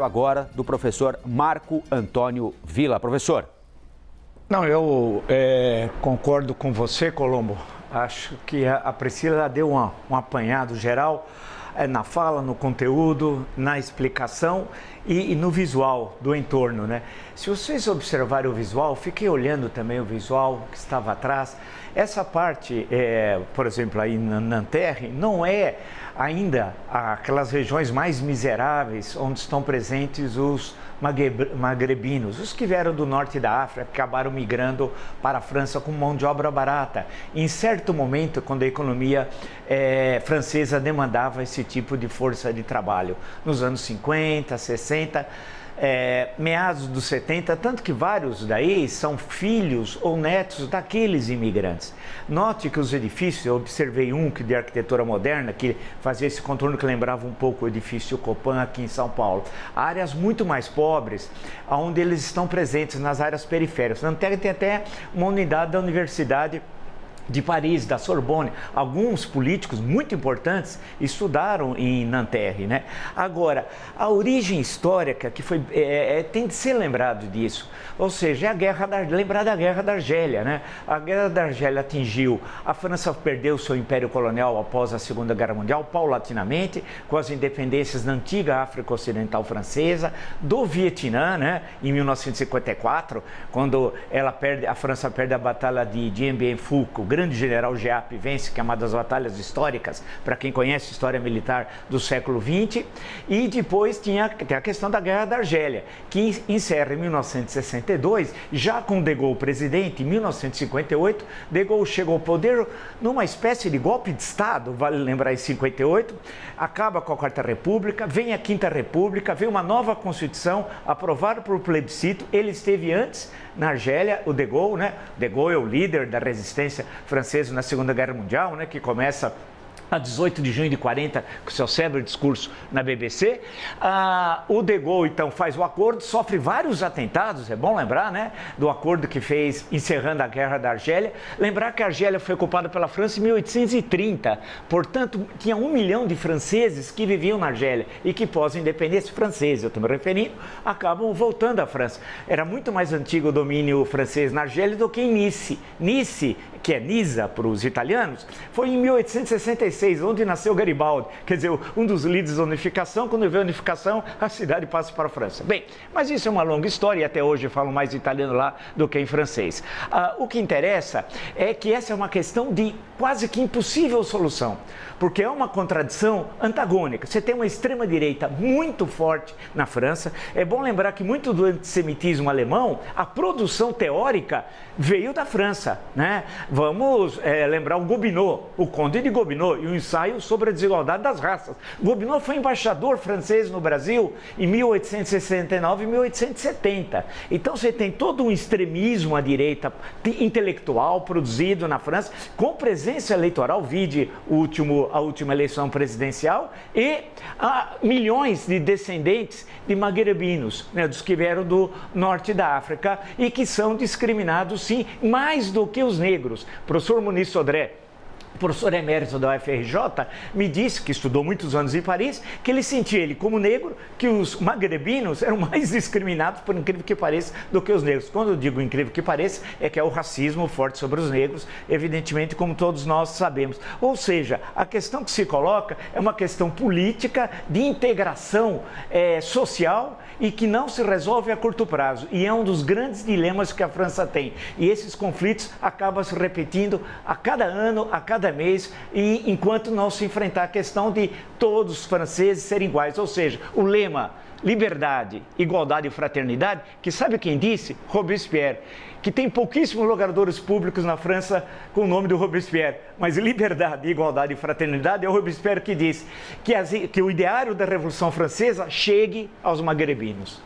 Agora do professor Marco Antônio Villa. Professor. Não, eu concordo com você, Colombo. Acho que a Priscila deu um apanhado geral na fala, no conteúdo, na explicação e no visual do entorno, né? Se vocês observarem o visual, fiquei olhando também o visual que estava atrás. Essa parte, por exemplo, aí na Nanterre, não é ainda aquelas regiões mais miseráveis onde estão presentes os magrebinos, os que vieram do norte da África, que acabaram migrando para a França com mão de obra barata. Em certo momento, quando a economia francesa demandava esse tipo de força de trabalho, nos anos 50, 60, meados dos 70, tanto que vários daí são filhos ou netos daqueles imigrantes. Note que os edifícios, eu observei um que de arquitetura moderna, que fazia esse contorno que lembrava um pouco o edifício Copan aqui em São Paulo. Áreas muito mais pobres, onde eles estão presentes nas áreas periféricas. Nanterre tem até uma unidade da Universidade de Paris, da Sorbonne. Alguns políticos muito importantes estudaram em Nanterre, né? Agora, a origem histórica que foi, tem de ser lembrado disso, ou seja, é a guerra lembrar da Guerra da Argélia, né? A Guerra da Argélia atingiu, a França perdeu seu império colonial após a Segunda Guerra Mundial, paulatinamente, com as independências da antiga África Ocidental Francesa, do Vietnã, né? Em 1954, quando a França perde a Batalha de Dien Bien Phu, o grande general Giap vence, que é uma das batalhas históricas, para quem conhece história militar do século XX, e depois tem a questão da Guerra da Argélia, que encerra em 1962, já com De Gaulle presidente. Em 1958, De Gaulle chegou ao poder numa espécie de golpe de Estado, vale lembrar, em 58, acaba com a Quarta República, vem a Quinta República, vem uma nova Constituição aprovada por plebiscito. Ele esteve antes na Argélia, o De Gaulle, né? De Gaulle é o líder da resistência francesa na Segunda Guerra Mundial, né? Que começa a 18 de junho de 40, com seu célebre discurso na BBC. O De Gaulle, então, faz o acordo, sofre vários atentados, é bom lembrar, né, do acordo que fez encerrando a Guerra da Argélia. Lembrar que a Argélia foi ocupada pela França em 1830, portanto, tinha 1 milhão de franceses que viviam na Argélia e que pós-independência, franceses, eu estou me referindo, acabam voltando à França. Era muito mais antigo o domínio francês na Argélia do que em Nice. Nice, que é Nisa para os italianos, foi em 1866, onde nasceu Garibaldi, quer dizer, um dos líderes da unificação. Quando veio a unificação, a cidade passa para a França. Bem, mas isso é uma longa história e até hoje eu falo mais italiano lá do que em francês. O que interessa é que essa é uma questão de quase que impossível solução, porque é uma contradição antagônica. Você tem uma extrema-direita muito forte na França. É bom lembrar que muito do antissemitismo alemão, a produção teórica veio da França, né? Vamos lembrar o Gobineau, o Conde de Gobineau, e o ensaio sobre a desigualdade das raças. Gobineau foi embaixador francês no Brasil em 1869 e 1870. Então você tem todo um extremismo à direita intelectual produzido na França, com presença eleitoral, vide a última eleição presidencial, e milhões de descendentes de magrebinos, né, dos que vieram do norte da África e que são discriminados, sim, mais do que os negros. O professor Muniz Sodré, professor emérito da UFRJ, me disse, que estudou muitos anos em Paris, que ele sentia, ele como negro, que os magrebinos eram mais discriminados, por incrível que pareça, do que os negros. Quando eu digo incrível que pareça, é que é o racismo forte sobre os negros, evidentemente, como todos nós sabemos. Ou seja, a questão que se coloca é uma questão política de integração social e que não se resolve a curto prazo. E é um dos grandes dilemas que a França tem. E esses conflitos acabam se repetindo a cada ano, a cada mês, e enquanto não se enfrentar a questão de todos os franceses serem iguais, ou seja, o lema liberdade, igualdade e fraternidade, que sabe quem disse? Robespierre, que tem pouquíssimos logradouros públicos na França com o nome do Robespierre, mas liberdade, igualdade e fraternidade é o Robespierre que disse que o ideário da Revolução Francesa chegue aos magrebinos.